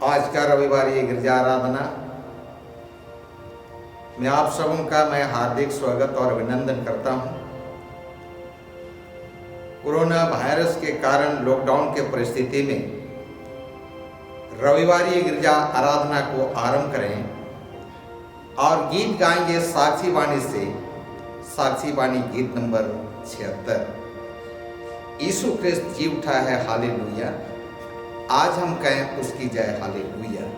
आज का रविवारी गिरजा आराधना में आप सबों का मैं हार्दिक स्वागत और अभिनंदन करता हूं। कोरोना वायरस के कारण लॉकडाउन के परिस्थिति में रविवारी गिरजा आराधना को आरंभ करें और गीत गाएंगे साक्षी वाणी से। साक्षी वाणी गीत नंबर 76। यीशु क्रिस्त जी उठा है, हालेलुया। आज हम कहें उसकी जय, हालेलुया।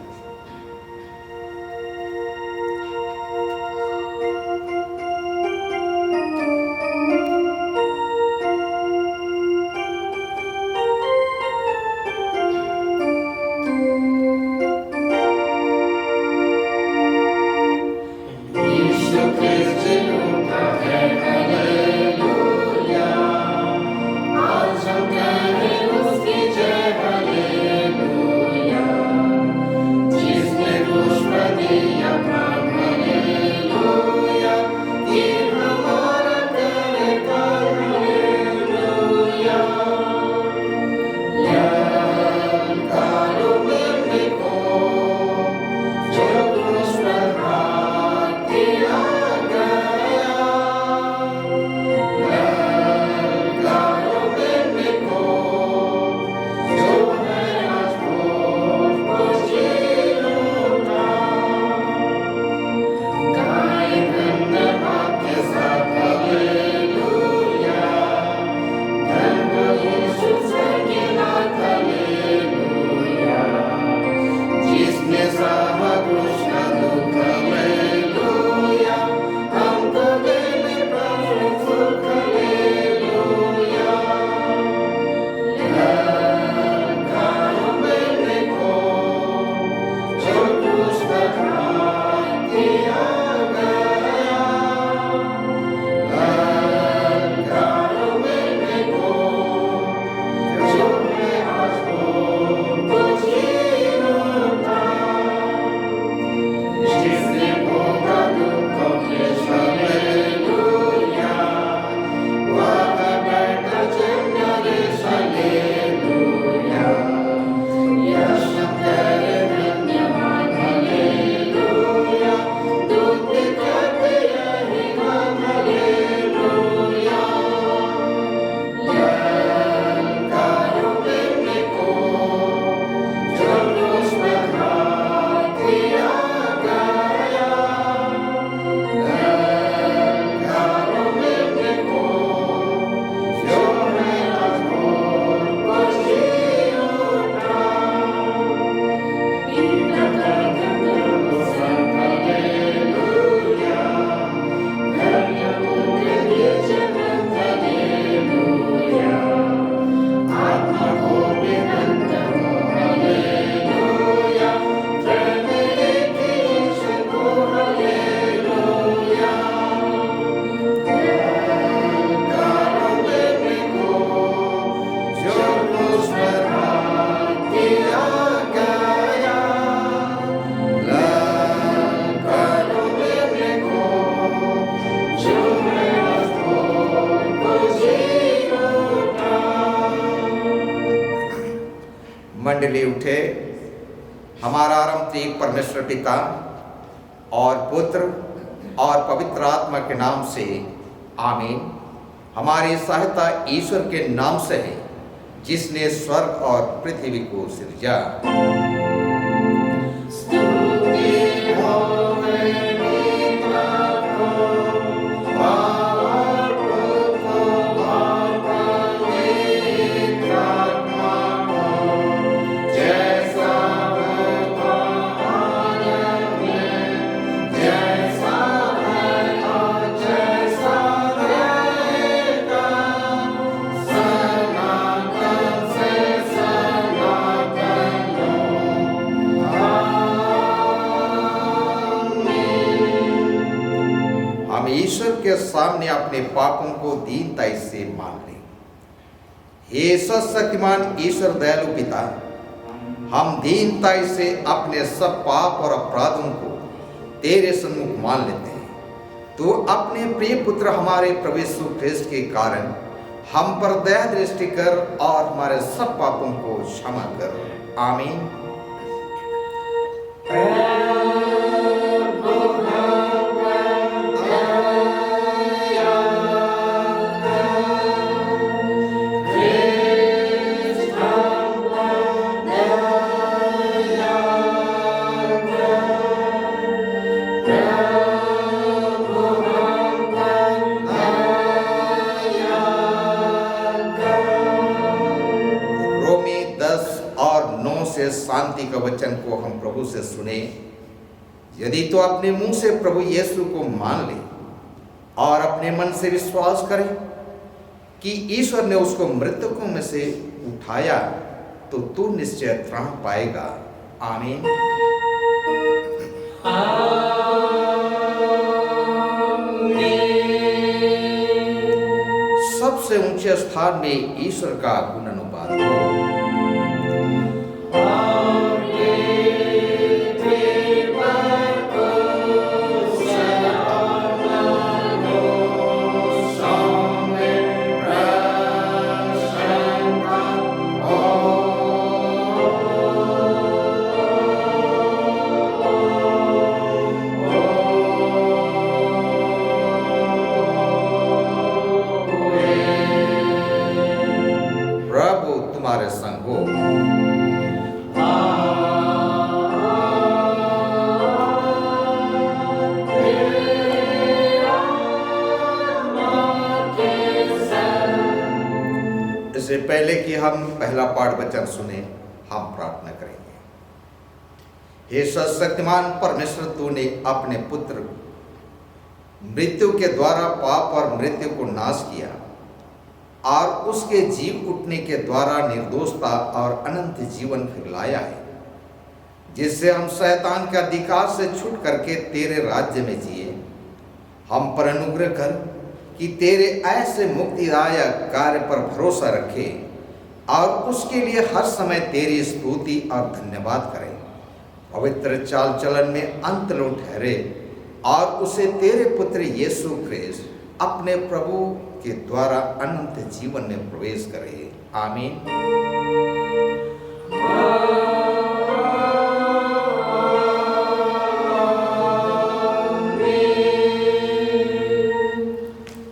मंडली उठे। हमारा आरंभ एक परमेश्वर पिता और पुत्र और पवित्र आत्मा के नाम से, आमीन। हमारी सहायता ईश्वर के नाम से है जिसने स्वर्ग और पृथ्वी को सृजा। ईश्वर के सामने अपने पापों को दीनता से मान ले। हे सर्वशक्तिमान ईश्वर दयालु पिता, हम दीनता से अपने सब पाप और अपराधों को तेरे सम्मुख मान लेते हैं। तो अपने प्रिय पुत्र हमारे प्रभु यीशु ख्रिस्त के कारण हम पर दया दृष्टि कर और हमारे सब पापों को क्षमा कर। आमीन। रोमी 10 और 9 से शांति का वचन को हम प्रभु से सुने। यदि तो अपने मुंह से प्रभु यीशु को मान ले और अपने मन से विश्वास करे कि ईश्वर ने उसको मृतकों में से उठाया तो तू निश्चय त्राण पाएगा। आमीन। सबसे ऊंचे स्थान में ईश्वर का गुण अनुवाद हो। प्रभु तुम्हारे संग हो। इससे पहले कि हम पहला पाठ वचन सुने, हम प्रार्थना करेंगे। हे सर्वशक्तिमान परमेश्वर, तूने अपने पुत्र मृत्यु के द्वारा पाप और मृत्यु को नाश किया और उसके जीव उठने के द्वारा निर्दोषता और अनंत जीवन फिरलाया है, जिससे हम शैतान के अधिकार से छूट करके तेरे राज्य में जिए। हम पर अनुग्रह कर कि तेरे ऐसे मुक्तिदायक कार्य पर भरोसा रखें और उसके लिए हर समय तेरी स्तुति और धन्यवाद करें। पवित्र चाल चलन में अंत लो ठहरे और उसे तेरे पुत्र यीशु ख्रिस्त अपने प्रभु के द्वारा अनंत जीवन में प्रवेश करे। आमीन।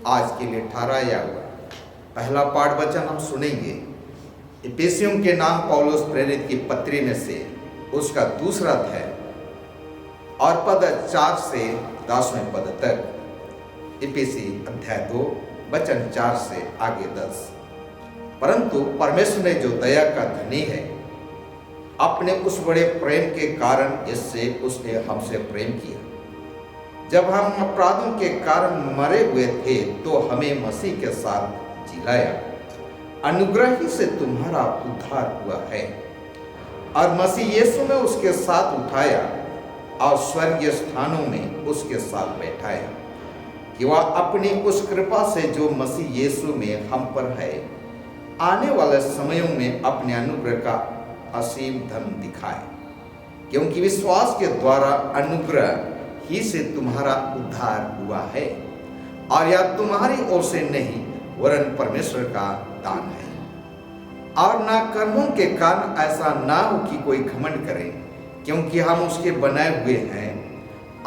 आज के लिए ठहराया हुआ पहला पाठ वचन हम सुनेंगे इफिसियों के नाम पौलुस प्रेरित की पत्री में से उसका दूसरा अध्याय और पद 4 से 10वें पद तक। इफिसी अध्याय 2 वचन 4 से आगे 10। परंतु परमेश्वर ने जो दया का धनी है, अपने उस बड़े प्रेम के कारण जिससे उसने हमसे प्रेम किया, जब हम अपराधों के कारण मरे हुए थे तो हमें मसीह के साथ जिलाया। अनुग्रह ही से तुम्हारा उद्धार हुआ है और मसीह यीशु में उसके साथ उठाया और स्वर्गीय स्थानों में उसके साथ बैठाया, कि वह अपनी उस कृपा से जो मसीह यीशु में हम पर है, आने वाले समयों में अपने अनुग्रह का असीम धन दिखाए। क्योंकि विश्वास के द्वारा अनुग्रह ही से तुम्हारा उद्धार हुआ है, और यह तुम्हारी ओर से नहीं वरन परमेश्वर का दान है। और ना कर्मों के कारण ऐसा ना हो कि कोई घमंड करे, क्योंकि हम उसके बनाए हुए हैं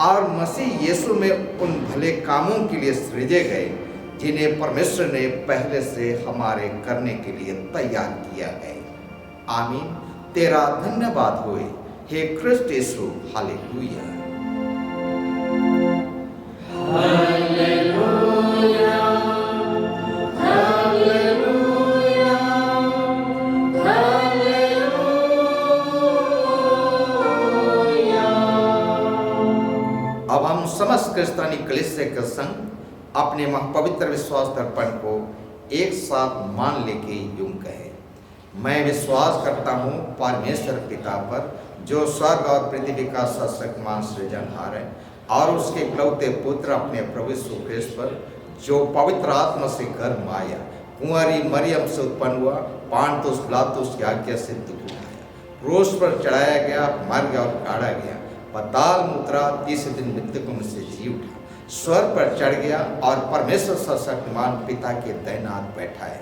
और मसीह यीशु में उन भले कामों के लिए सृजे गए जिन्हें परमेश्वर ने पहले से हमारे करने के लिए तैयार किया है। आमीन। तेरा धन्यवाद होए हे क्रिस्त यीशु। हालेलुया। अब हम समस्त क्रिस्तानी कलीसिया के संग अपने महापवित्र विश्वास दर्पण को एक साथ मान लेके यूं कहे, मैं विश्वास करता हूँ परमेश्वर पिता पर, जो स्वर्ग और पृथ्वी का सशक्तिमान सृजनहार है, और उसके इकलौते पुत्र अपने प्रभु यीशु ख्रिस्त पर, जो पवित्र आत्मा से गर्भ आया, कुंवारी मरियम से उत्पन्न हुआ, पांतुस पिलातुस की आज्ञा से दुख उठाया, क्रूस पर चढ़ाया गया, मर गया और गाड़ा गया, पाताल में उतरा, तीसरे दिन मृतकों में से जी उठा, स्वर्ग पर चढ़ गया और परमेश्वर सर्वशक्तिमान पिता के दाहिने हाथ बैठा है,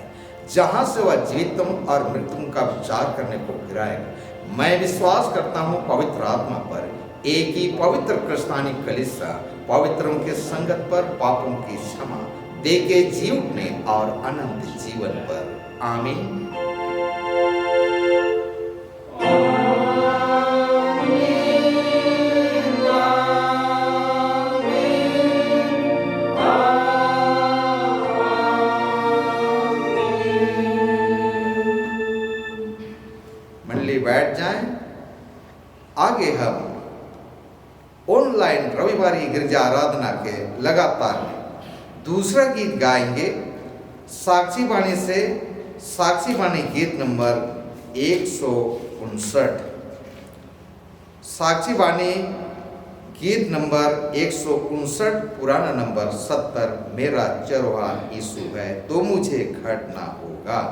जहाँ से वह जीवितों और मृतकों का विचार करने को फिराएगा। मैं विश्वास करता हूँ पवित्र आत्मा पर, एक ही पवित्र क्रिस्तानी कलीसिया पवित्रों के संगत पर पापों की क्षमा दे के जी उठने और अनंत जीवन पर। आमीन। मंडली बैठ जाएं। आगे हम ऑनलाइन रविवारी गिरजा आराधना के लगातार दूसरा गीत गाएंगे। साक्षी बाणी से साक्षी बाणी गीत नंबर 159। साक्षी बाणी गीत नंबर 159, पुराना नंबर 70। मेरा चरवाहा यीशु है तो मुझे घटना होगा।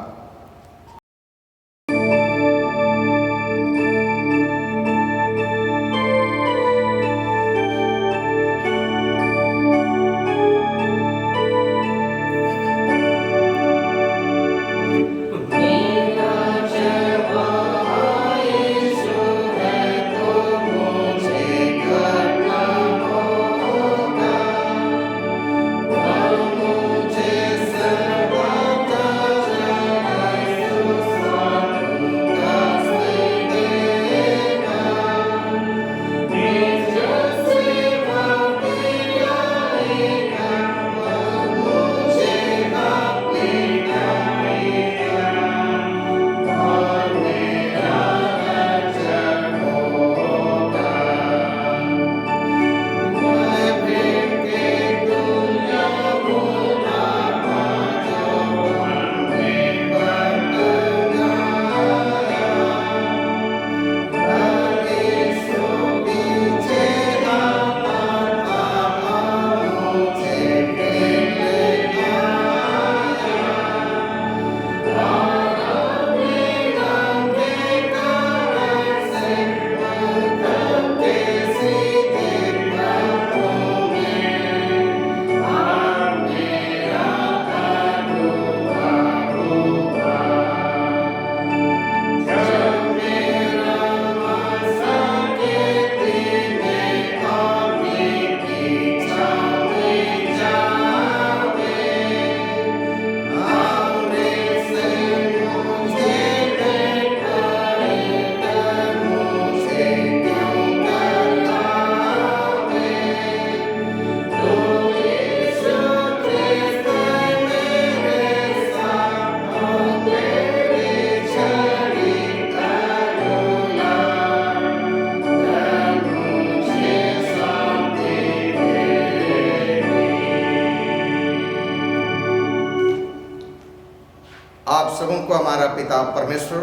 आप सबों को हमारा पिता परमेश्वर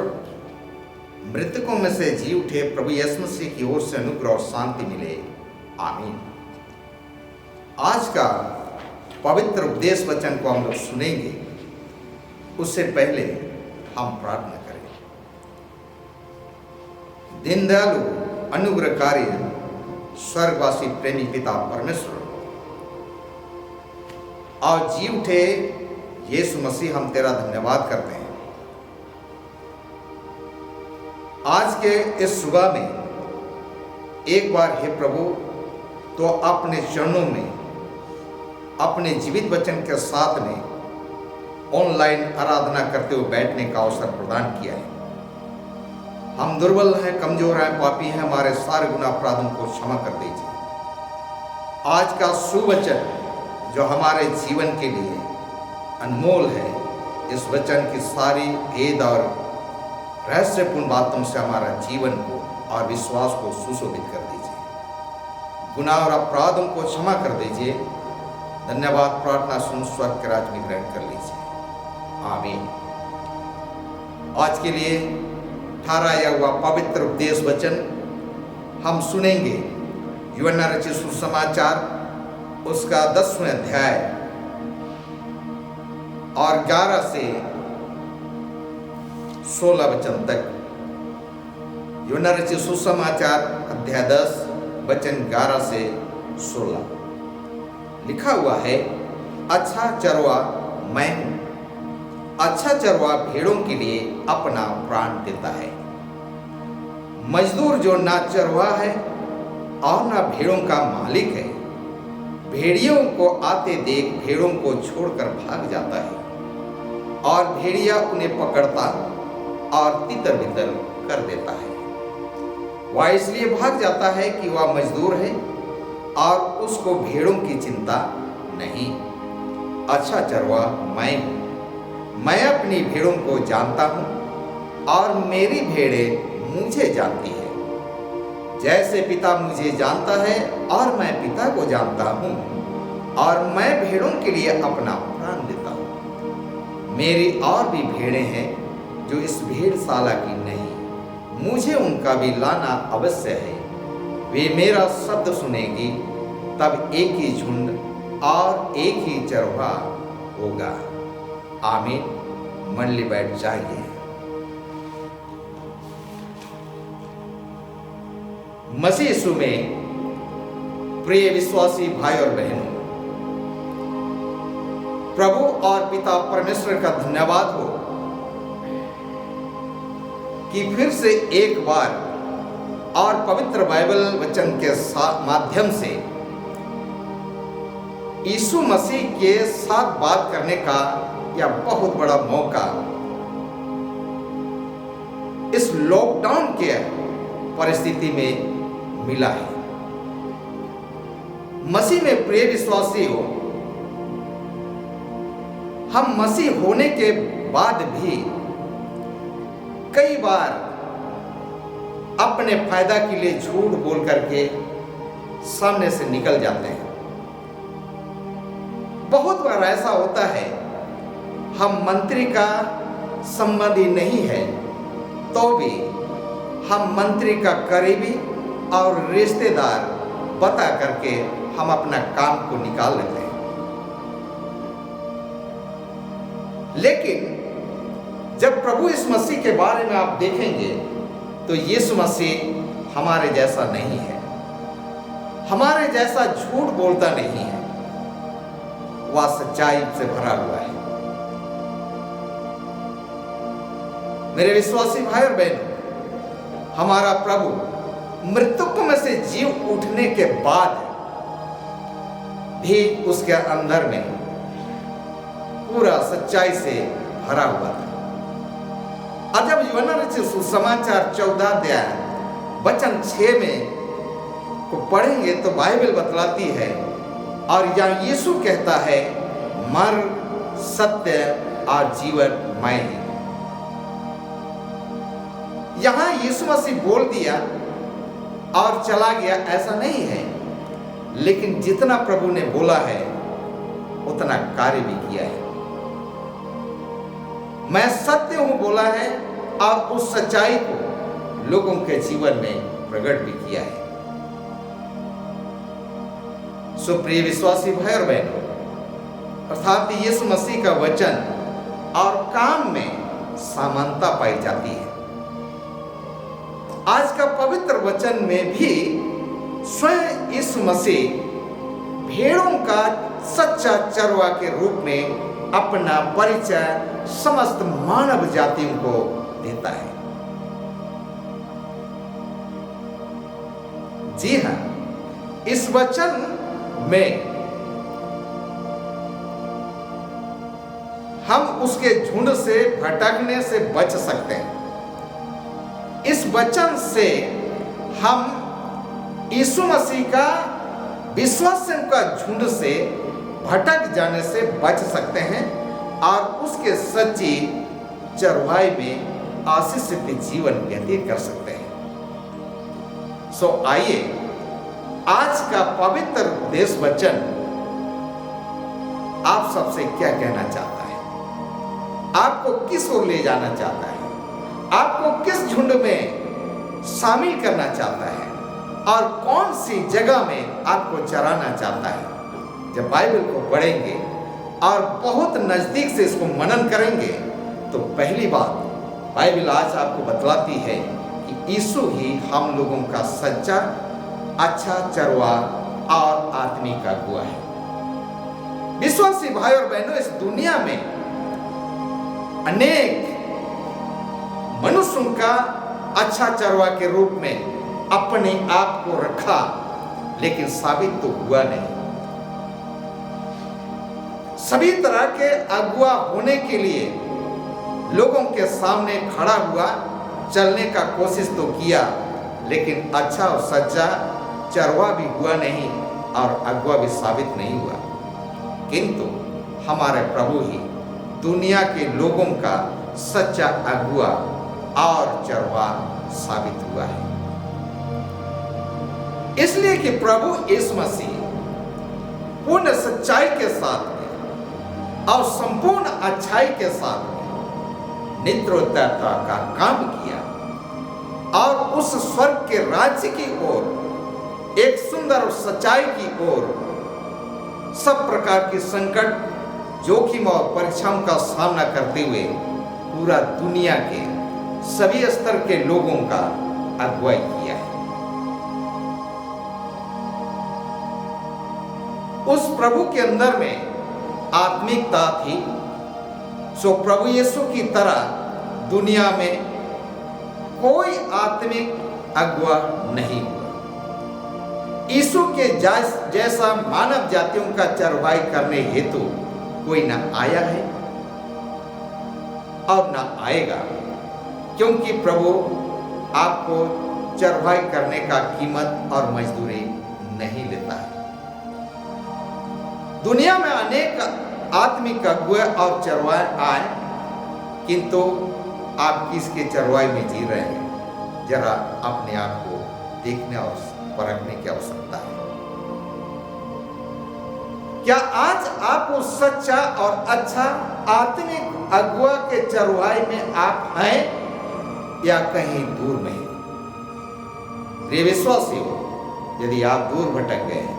मृतकों में से जी उठे प्रभु यीशु मसीह की ओर से अनुग्रह और शांति मिले। आमीन। आज का पवित्र उपदेश वचन को हम लोग सुनेंगे। उससे पहले हम प्रार्थना करें। दीनदयालु अनुग्रहकारी स्वर्गवासी प्रेमी पिता परमेश्वर और जी उठे यीशु मसीह, हम तेरा धन्यवाद करते हैं। आज के इस सुबह में एक बार हे प्रभु तो अपने चरणों में अपने जीवित वचन के साथ में ऑनलाइन आराधना करते हुए बैठने का अवसर प्रदान किया है। हम दुर्बल हैं, कमजोर हैं, पापी हैं, हमारे सारे गुनाह अपराधों को क्षमा कर दीजिए। आज का सुवचन जो हमारे जीवन के लिए अनमोल है, इस वचन की सारी भेद और रहस्यपूर्ण बातों से हमारा जीवन को और विश्वास को सुशोभित कर दीजिए। गुनाह और अपराधों को क्षमा कर दीजिए। धन्यवाद प्रार्थना सुन स्वर्ग के राज्य में ग्रहण कर लीजिए। आमीन। आज के लिए ठहराया हुआ पवित्र उपदेश वचन हम सुनेंगे यूहन्ना रचित सुसमाचार उसका 10वें अध्याय और 11 से 16 वचन तक। यूहन्ना रचित सुसमाचार अध्याय 10 वचन 11 से 16 लिखा हुआ है, अच्छा चरवा मैं हूं। अच्छा चरवा भेड़ों के लिए अपना प्राण देता है। मजदूर जो ना चरवा है और ना भेड़ों का मालिक है। भेड़ियों को आते देख भेड़ों को छोड़कर भाग जाता है और भेड़िया उन्हें पकड़ता और तितर बितर कर देता है। वह इसलिए भाग जाता है कि वह मजदूर है और उसको भेड़ों की चिंता नहीं। अच्छा चरवाहा मैं हूँ, मैं अपनी भेड़ों को जानता हूँ और मेरी भेड़ें मुझे जानती है। जैसे पिता मुझे जानता है और मैं पिता को जानता हूँ और मैं भेड़ों के लिए अपना प्राण देता हूँ। मेरी और भी भेड़ें हैं जो इस भेड़शाला की नहीं, मुझे उनका भी लाना अवश्य है। वे मेरा शब्द सुनेगी, तब एक ही झुंड और एक ही चरवाहा होगा। आमीन। मंडली बैठ जाइए। मसीह यीशु में प्रिय विश्वासी भाई और बहनों, प्रभु और पिता परमेश्वर का धन्यवाद हो कि फिर से एक बार और पवित्र बाइबल वचन के माध्यम से यीशु मसीह के साथ बात करने का यह बहुत बड़ा मौका इस लॉकडाउन के परिस्थिति में मिला है। मसीह में प्रिय विश्वासी हो, हम मसीह होने के बाद भी कई बार अपने फायदा के लिए झूठ बोल करके सामने से निकल जाते हैं। बहुत बार ऐसा होता है, हम मंत्री का संबंधी नहीं है तो भी हम मंत्री का करीबी और रिश्तेदार बता करके हम अपना काम को निकाल लेते हैं। लेकिन जब प्रभु यीशु मसीह के बारे में आप देखेंगे तो यीशु मसीह हमारे जैसा नहीं है, हमारे जैसा झूठ बोलता नहीं है, वह सच्चाई से भरा हुआ है। मेरे विश्वासी भाई और बहनों, हमारा प्रभु मृतकों में से जीव उठने के बाद भी उसके अंदर में पूरा सच्चाई से भरा हुआ था। और जब यूहन्ना रचित सुसमाचार 14 अध्याय वचन 6 में को पढ़ेंगे तो बाइबल बतलाती है, और यहाँ यीशु कहता है, मार्ग, सत्य और जीवन मैं ही। यहां यीशु मसीह बोल दिया और चला गया ऐसा नहीं है, लेकिन जितना प्रभु ने बोला है उतना कार्य भी किया है। मैं सत्य हूं बोला है और उस सच्चाई को लोगों के जीवन में प्रकट भी किया है। सो प्रिय विश्वासी भाई और बहनों, अर्थात यीशु मसीह का वचन और काम में समानता पाई जाती है। आज का पवित्र वचन में भी स्वयं यीशु मसीह भेड़ों का सच्चा चरवा के रूप में अपना परिचय समस्त मानव जातियों को देता है। जी हां, इस वचन में हम उसके झुंड से भटकने से बच सकते हैं। इस वचन से हम यीशु मसीह का विश्वासियों का झुंड से भटक जाने से बच सकते हैं और उसके सच्ची चरवाही में आशीषित जीवन व्यतीत कर सकते हैं। सो आइए, आज का पवित्र उपदेश वचन आप सबसे क्या कहना चाहता है, आपको किस ओर ले जाना चाहता है, आपको किस झुंड में शामिल करना चाहता है और कौन सी जगह में आपको चराना चाहता है। जब बाइबल को पढ़ेंगे और बहुत नजदीक से इसको मनन करेंगे तो पहली बात बाइबल आज आपको बतलाती है कि यीशु ही हम लोगों का सच्चा अच्छा चरवाहा और आत्मिक का अगुआ है। विश्वासी भाई और बहनों, इस दुनिया में अनेक मनुष्यों का अच्छा चरवाहा के रूप में अपने आप को रखा लेकिन साबित तो हुआ नहीं। सभी तरह के अगुआ होने के लिए लोगों के सामने खड़ा हुआ, चलने का कोशिश तो किया, लेकिन अच्छा और सच्चा चरवा भी हुआ नहीं और अगुआ भी साबित नहीं हुआ। किंतु हमारे प्रभु ही दुनिया के लोगों का सच्चा अगुआ और चरवा साबित हुआ है। इसलिए कि प्रभु यीशु मसीह पूर्ण सच्चाई के साथ में और संपूर्ण अच्छाई के साथ में नित्योत्तरता का काम किया और उस स्वर्ग के राज्य की ओर, एक सुंदर सच्चाई की ओर, सब प्रकार की संकट, जोखिम और परीक्षाओं का सामना करते हुए पूरा दुनिया के सभी स्तर के लोगों का अगुवाई किया है। उस प्रभु के अंदर में आत्मिकता थी, सो प्रभु यीशु की तरह दुनिया में कोई आत्मिक अगुवा नहीं हुआ। यीशु के जैसा मानव जातियों का चरवाई करने हेतु कोई न आया है और न आएगा, क्योंकि प्रभु आपको चरवाई करने का कीमत और मजदूरी नहीं लेता है। दुनिया में अनेक आत्मिक अगुए और चरवाए आए, किंतु आप किसके चरवाई में जी रहे हैं, जरा अपने आप को देखने और परखने की आवश्यकता है। क्या आज आप उस सच्चा और अच्छा आत्मिक अगुआ के चरवाई में आप हैं या कहीं दूर में हैं? प्रिय विश्वासियों, यदि आप दूर भटक गए हैं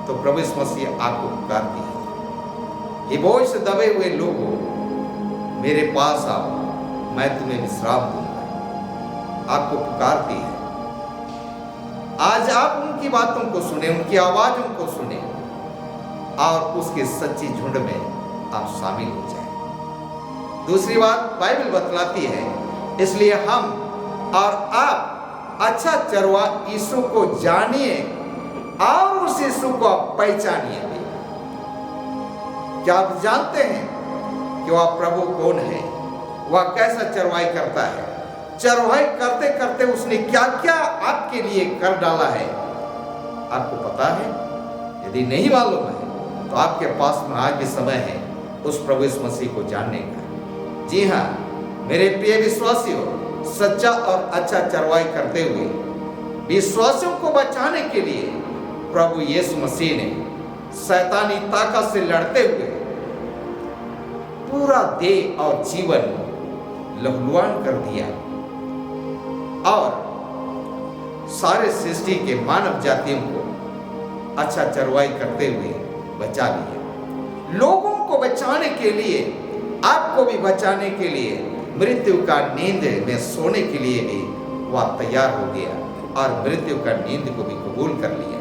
तो प्रभु यीशु मसीह आपको पुकारती है, ये बोझ से दबे हुए लोगों, मेरे पास आओ, मैं तुम्हें विश्राम दूंगा। आपको पुकारती है। आज आप उनकी बातों को सुने, उनकी आवाजों को सुने और उसके सच्ची झुंड में आप शामिल हो जाएं। दूसरी बात बाइबल बतलाती है, इसलिए हम और आप अच्छा चरवा यीशु को जानिए और उस यीशु को आप पहचानिए भी। क्या आप जानते हैं कि वह प्रभु कौन है, वह कैसा चरवाई करता है? चरवाई करते करते उसने क्या क्या आपके लिए कर डाला है, आपको पता है? यदि नहीं मालूम है तो आपके पास में आज भी समय है उस प्रभु यीशु मसीह को जानने का। जी हाँ मेरे प्रिय विश्वासियों, सच्चा और अच्छा चरवाई करते हुए विश्वासियों को बचाने के लिए प्रभु यीशु मसीह ने शैतानी ताकत से लड़ते हुए पूरा देह और जीवन लहूलुहान कर दिया और सारे सृष्टि के मानव जातियों को अच्छा चरवाई करते हुए बचा लिया। लोगों को बचाने के लिए, आपको भी बचाने के लिए, मृत्यु का नींद में सोने के लिए भी वह तैयार हो गया और मृत्यु का नींद को भी कबूल कर लिया।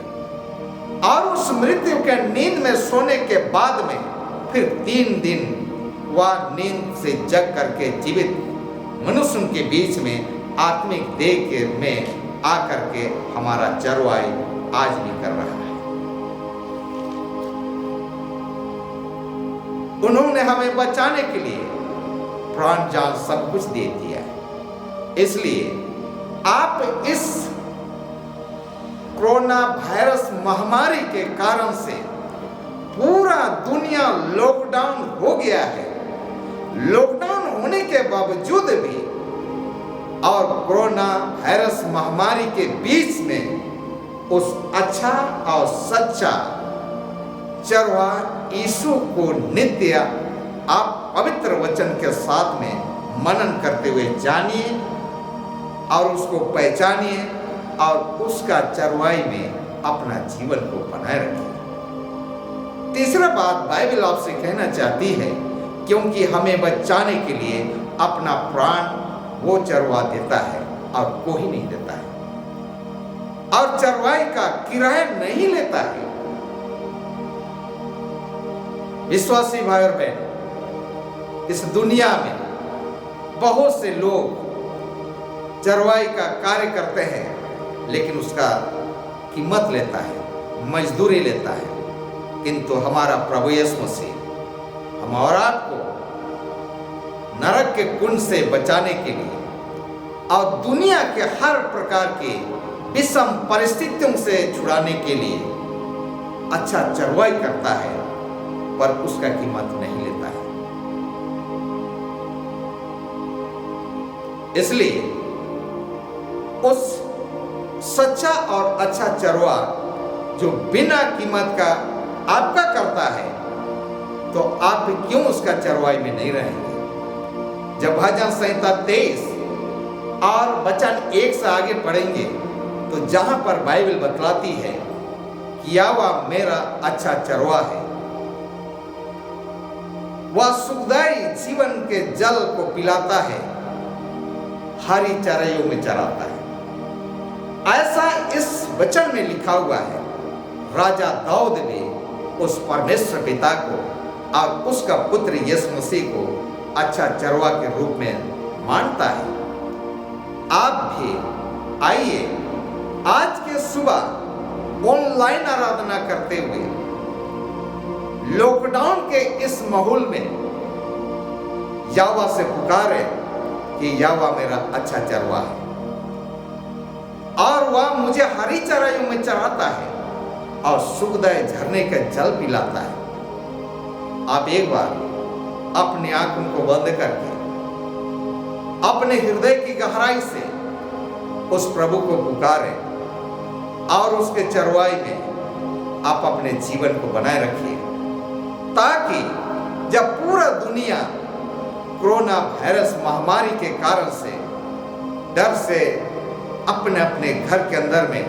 और उस मृत्यु के नींद में सोने के बाद में फिर 3 दिन वह नींद से जग करके जीवित मनुष्यों के बीच में आत्मिक देह के में आकर के हमारा चरवाई आज भी कर रहा है। उन्होंने हमें बचाने के लिए प्राण जान सब कुछ दे दिया है। इसलिए आप इस कोरोना वायरस महामारी के कारण से पूरा दुनिया लॉकडाउन हो गया है। लॉकडाउन होने के बावजूद भी और कोरोना वायरस महामारी के बीच में उस अच्छा और सच्चा चरवा यीशु को नित्य आप पवित्र वचन के साथ में मनन करते हुए जानिए और उसको पहचानिए और उसका चरवाई में अपना जीवन को बनाए रखिए। तीसरा बात बाइबल आपसे कहना चाहती है, क्योंकि हमें बचाने के लिए अपना प्राण वो चरवा देता है और कोई नहीं देता है और चरवाई का किराया नहीं लेता है। विश्वासी भाई और बहन, इस दुनिया में बहुत से लोग चरवाई का कार्य करते हैं, लेकिन उसका कीमत लेता है, मजदूरी लेता है, किंतु हमारा प्रभु यीशु मसीह हम और आपको नरक के कुंड से बचाने के लिए और दुनिया के हर प्रकार के विषम परिस्थितियों से छुड़ाने के लिए अच्छा चरवाई करता है, पर उसका कीमत नहीं लेता है। इसलिए उस सच्चा और अच्छा चरवा जो बिना कीमत का आपका करता है, तो आप क्यों उसका चरवाई में नहीं रहेंगे? जब भजन संहिता 23 और वचन 1 से आगे पढ़ेंगे तो जहां पर बाइबल बतलाती है कि यहोवा मेरा अच्छा चरवा है, वह सुखदायी जीवन के जल को पिलाता है, हरी चराइयों में चराता है। ऐसा इस वचन में लिखा हुआ है। राजा दाऊद ने उस परमेश्वर पिता को और उसका पुत्र यीशु मसीह को अच्छा चरवा के रूप में मानता है। आप भी आइए आज के सुबह ऑनलाइन आराधना करते हुए लॉकडाउन के इस माहौल में यहोवा से पुकारे कि यहोवा मेरा अच्छा चरवा है और वह मुझे हरी चराइयों में चराता है और सुखदायी झरने का जल पिलाता है। आप एक बार अपनी आंखों को बंद करके अपने हृदय की गहराई से उस प्रभु को पुकारें और उसके चरवाई में आप अपने जीवन को बनाए रखिए, ताकि जब पूरा दुनिया कोरोना वायरस महामारी के कारण से डर से अपने अपने घर के अंदर में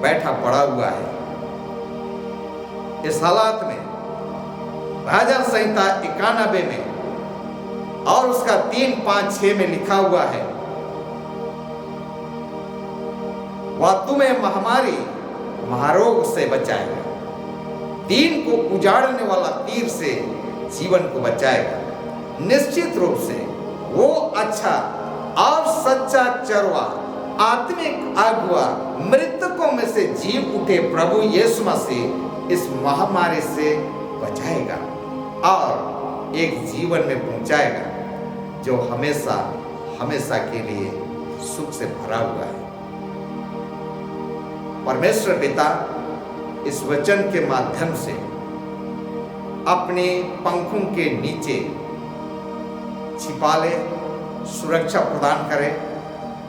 बैठा पड़ा हुआ है, इस हालात में भजन संहिता 91 में और उसका 3, 5, 6 में लिखा हुआ है, वह तुम्हें महामारी महारोग से बचाएगा, दीन को उजाड़ने वाला तीर से जीवन को बचाएगा। निश्चित रूप से वो अच्छा और सच्चा चरवा, आत्मिक अगुआ, मृतकों में से जी उठे प्रभु यीशु मसीह इस महामारी से बचाएगा और एक जीवन में पहुंचाएगा जो हमेशा हमेशा के लिए सुख से भरा हुआ है। परमेश्वर पिता इस वचन के माध्यम से अपने पंखों के नीचे छिपा ले, सुरक्षा प्रदान करे,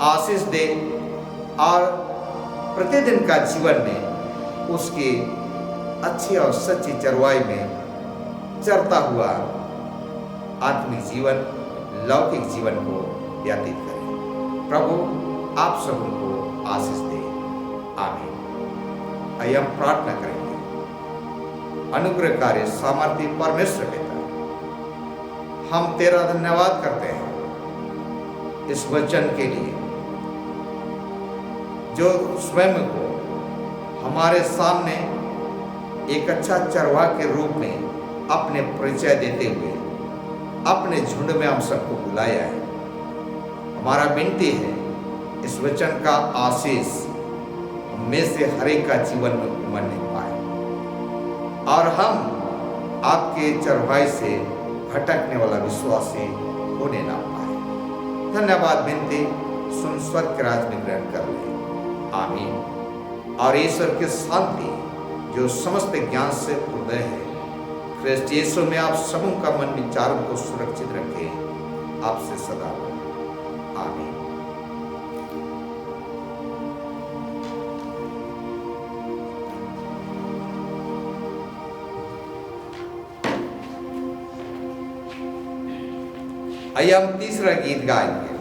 आशीष दे और प्रतिदिन का जीवन में उसके अच्छी और सच्ची चरवाई में चरता हुआ आत्मिक जीवन, लौकिक जीवन को व्यतीत करें। प्रभु आप सबको आशीष दे। आमीन। आइए हम प्रार्थना करेंगे। अनुग्रहकारी सामर्थी परमेश्वर पिता, हम तेरा धन्यवाद करते हैं इस वचन के लिए जो स्वयं को हमारे सामने एक अच्छा चरवाहा के रूप में अपने परिचय देते हुए अपने झुंड में हम सबको बुलाया है। हमारा विनती है इस वचन का आशीष में से हर एक का जीवन में उमड़ने पाए और हम आपके चरवाहे से भटकने वाला विश्वासी होने ना पाए। धन्यवाद विनती सुन स्वर्ग के राज में ग्रहण कर ले। आमीन। और ईश्वर की शांति जो समस्त ज्ञान से हृदय है, ख्रिस्त यीशु में आप सबों का मन विचारों को सुरक्षित रखे आपसे सदा। आमीन। आइए हम तीसरा गीत गाएंगे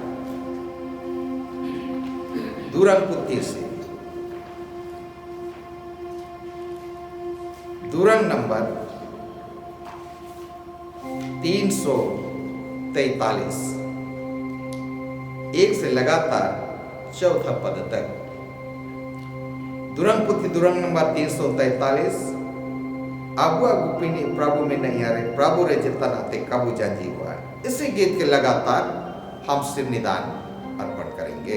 दूरंग से, दूरंग नंबर 343, एक से लगातार चौथा पद तक। दूरंग नंबर 343। आगुआ गुपिनी प्रभु में नहीं आ रहे, प्रभु रे जितना नाते काबू जाती हुआ। इसी गीत के लगातार हम सिर निदान अर्पण करेंगे।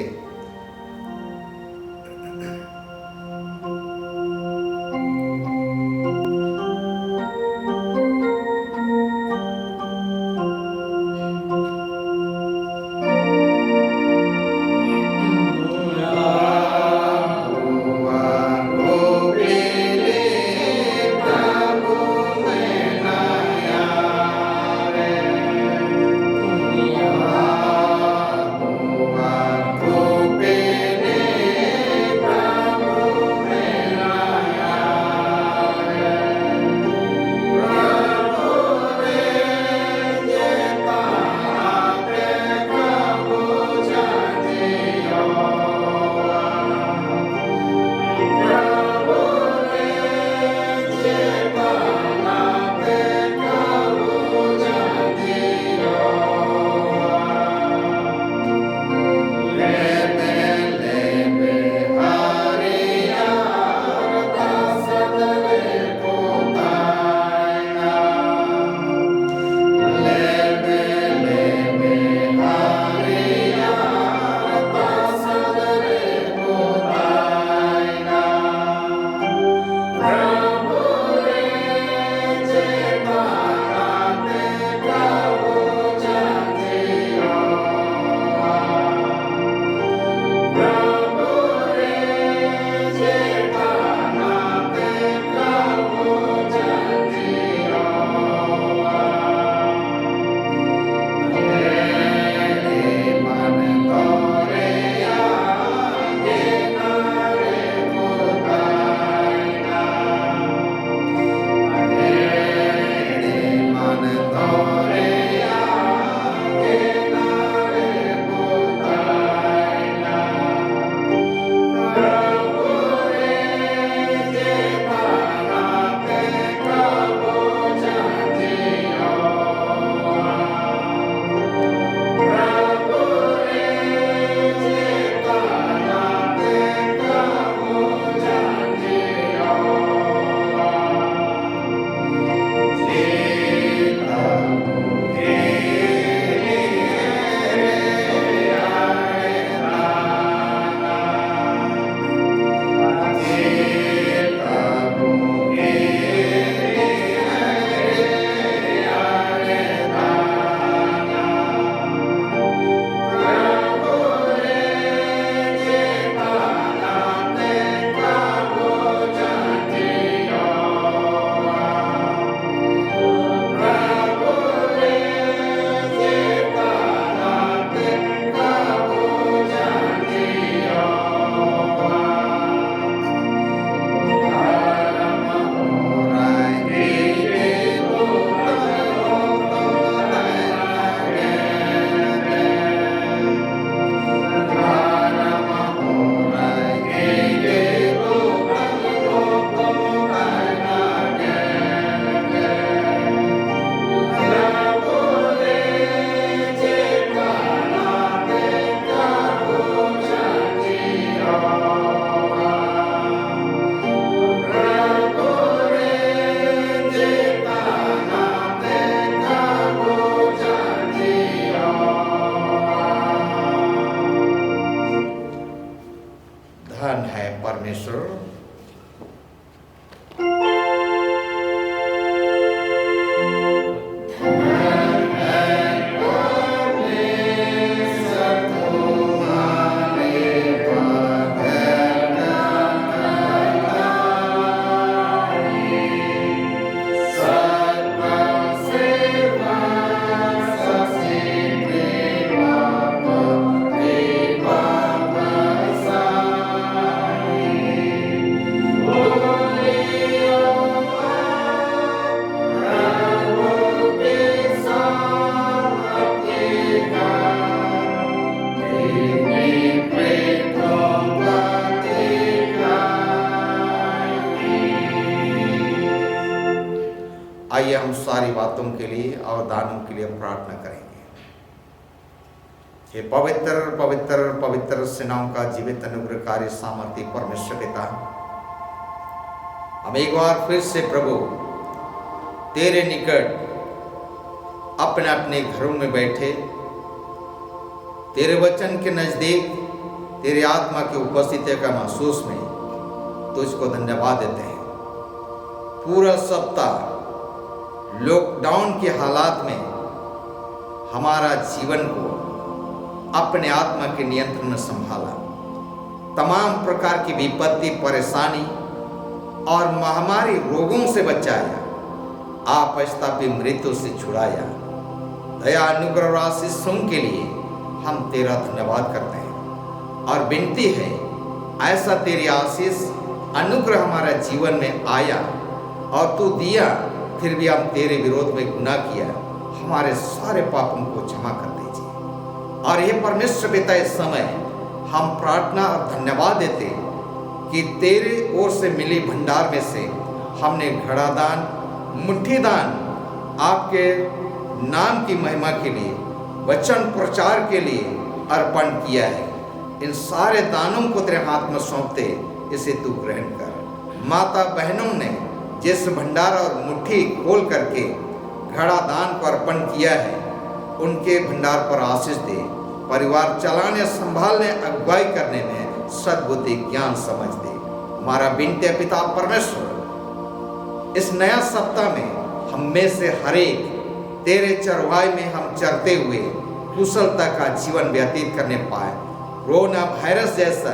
परमेश्वर। आइए हम सारी बातों के लिए और दानों के लिए प्रार्थना करेंगे। हे पवित्र पवित्र पवित्र सेनाओं का जीवित अनुग्रहकारी सामर्थी परमेश्वर पिता, हम एक बार फिर से प्रभु तेरे निकट अपने अपने घरों में बैठे तेरे वचन के नजदीक तेरे आत्मा की उपस्थिति का महसूस में तुझको धन्यवाद देते हैं। पूरा सप्ताह लॉकडाउन के हालात में हमारा जीवन को अपने आत्मा के नियंत्रण में संभाला, तमाम प्रकार की विपत्ति, परेशानी और महामारी रोगों से बचाया, आपस्तापी मृत्यु से छुड़ाया। दया अनुग्रह और आशीषों के लिए हम तेरा धन्यवाद करते हैं और विनती है ऐसा तेरी आशीष अनुग्रह हमारा जीवन में आया और तू दिया, फिर भी हम तेरे विरोध में गुनाह किया, हमारे सारे पापों को क्षमा कर दीजिए। और ये परमेश्वर पिता, इस समय हम प्रार्थना और धन्यवाद देते कि तेरे ओर से मिली भंडार में से हमने घड़ा दान, मुट्ठी दान आपके नाम की महिमा के लिए, वचन प्रचार के लिए अर्पण किया है। इन सारे दानों को तेरे हाथ में सौंपते, इसे तू ग्रहण कर। माता बहनों ने जिस भंडार और मुट्ठी खोल करके घड़ा दान को अर्पण किया है, उनके भंडार पर आशीष दे। परिवार चलाने, संभालने, अगुवाई करने में सद्बुद्धि, ज्ञान, समझ दे। हमारा विनती है पिता परमेश्वर, इस नया सप्ताह में हम में से हर एक तेरे चरवाहे में हम चरते हुए कुशलता का जीवन व्यतीत करने पाए। कोरोना वायरस जैसा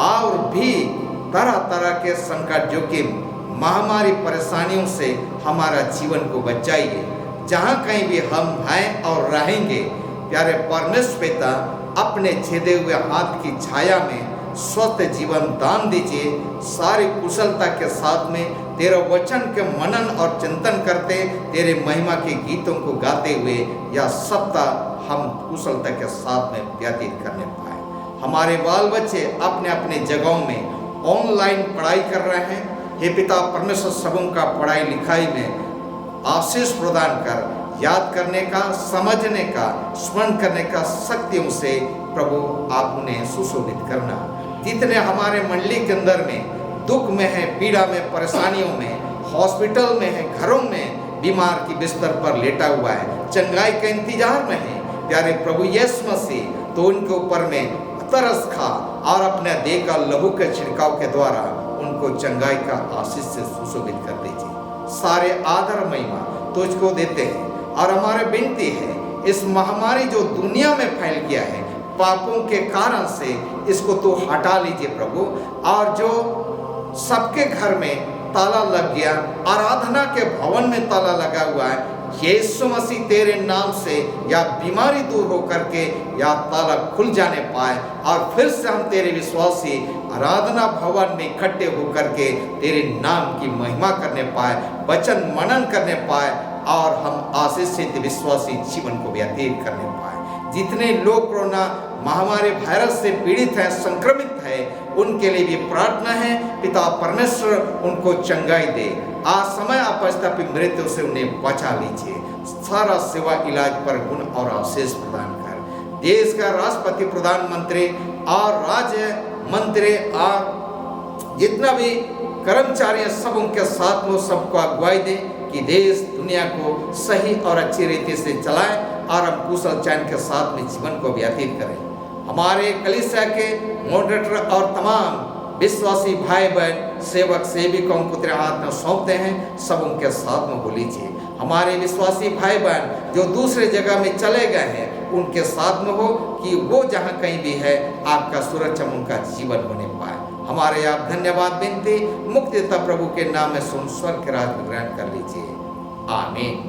और भी तरह तरह के संकट, जोखिम, महामारी, परेशानियों से हमारा जीवन को बचाइए। जहाँ कहीं भी हम हैं और रहेंगे, प्यारे परमेश्वर पिता, अपने छेदे हुए हाथ की छाया में स्वस्थ जीवन दान दीजिए। सारी कुशलता के साथ में तेरे वचन के मनन और चिंतन करते, तेरे महिमा के गीतों को गाते हुए यह सप्ताह हम कुशलता के साथ में व्यतीत करने पाए। हमारे बाल बच्चे अपने अपने जगहों में ऑनलाइन पढ़ाई कर रहे हैं। हे पिता परमेश्वर, सबों का पढ़ाई लिखाई में आशीष प्रदान कर, याद करने का, समझने का, स्मरण करने का शक्तियों से प्रभु आप उन्हें सुशोभित करना। जितने हमारे मंडली के अंदर में दुख में है, पीड़ा में, परेशानियों में, हॉस्पिटल में है, घरों में बीमार की बिस्तर पर लेटा हुआ है, चंगाई के इंतजार में है, प्यारे प्रभु यीशु मसीह, तो उनके ऊपर में तरस खा और अपने देह का लहू के छिड़काव के द्वारा उनको चंगाई का आशीष से सुशोभित कर दीजिए। सारे आदर महिमा तुझको देते हैं और हमारे विनती है, इस महामारी जो दुनिया में फैल गया है पापों के कारण से, इसको तो हटा लीजिए प्रभु। और जो सबके घर में ताला लग गया, आराधना के भवन में ताला लगा हुआ है, यीशु मसीह तेरे नाम से या बीमारी दूर हो करके या ताला खुल जाने पाए और फिर से हम तेरे विश्वासी आराधना भवन में इकट्ठे होकर के तेरे नाम की महिमा करने पाए, वचन मनन करने पाए और हम आशीषित विश्वासी जीवन को व्यतीत करने पाए। जितने लोग कोरोना महामारी वायरस से पीड़ित हैं, संक्रमित है, उनके लिए भी प्रार्थना है, पिता परमेश्वर उनको चंगाई दे। आज समय आपस्तापी मृत्यु से उन्हें बचा लीजिए। सारा सेवा इलाज पर गुण और आशीष प्रदान कर। देश का राष्ट्रपति, प्रधानमंत्री और राज्य मंत्री और जितना भी कर्मचारी सबों के साथ में सबको अगुवाई दे कि देश दुनिया को सही और अच्छी रीति से चलाए और हम कुशल चैन के साथ में जीवन को व्यतीत करें। हमारे कलीसिया के मॉडरेटर और तमाम विश्वासी भाई बहन सेवक सेविकों को तेरे हाथ में सौंपते हैं, सब उनके साथ में हो लीजिए। हमारे विश्वासी भाई बहन जो दूसरे जगह में चले गए हैं उनके साथ में हो कि वो जहाँ कहीं भी है आपका सुरक्षा उनका जीवन होने पाए। हमारे आप धन्यवाद विनती मुक्तिदाता प्रभु के नाम में सुन स्वर्ग के राज में ग्रहण कर लीजिए। आमीन।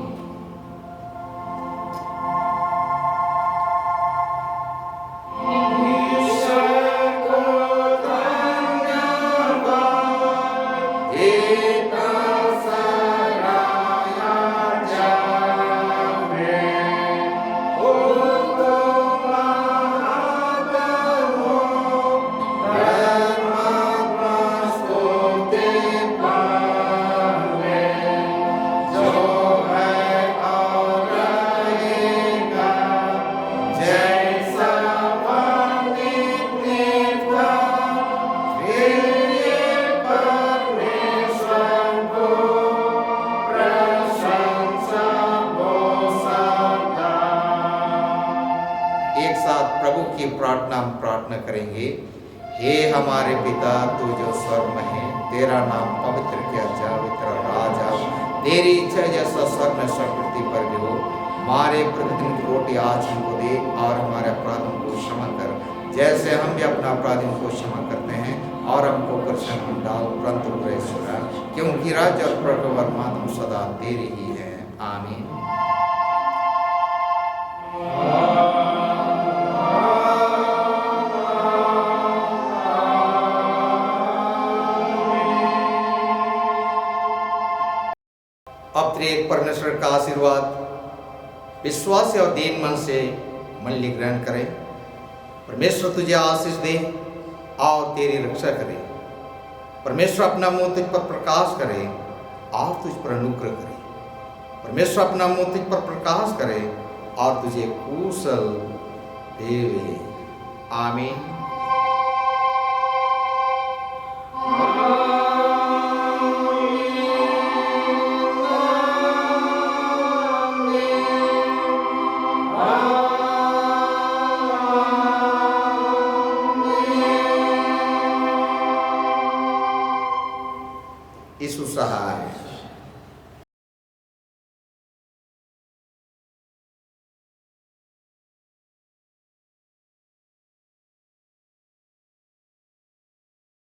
प्रभु की प्रार्थना हम प्रार्थना करेंगे। हे हमारे पिता तू जो स्वर्ग में है, तेरा नाम पवित्र किया जाए, तेरा राज आए, तेरी इच्छा जैसा स्वर्ग में सब पृथ्वी पर भी हो। हमारे प्रतिदिन की रोटी आज हमको दे और हमारे अपराधों को क्षमा कर जैसे हम भी अपना अपराधियों को क्षमा करते हैं, और हमको परीक्षा में डाल परंतु बुरे से छुड़ा, क्योंकि राज्य और प्रभु और महिमा सदा तेरी ही है। आमीन। अब त्रिएक परमेश्वर का आशीर्वाद विश्वास और दीन मन से मंडली ग्रहण करें। परमेश्वर तुझे आशीष दे और तेरी रक्षा करे। परमेश्वर अपना मुंह तुझ पर प्रकाश करे और तुझ पर अनुग्रह करे। परमेश्वर अपना मुंह तुझ पर प्रकाश करे और तुझे कुशल देवे। आमीन। यीशु सहाय।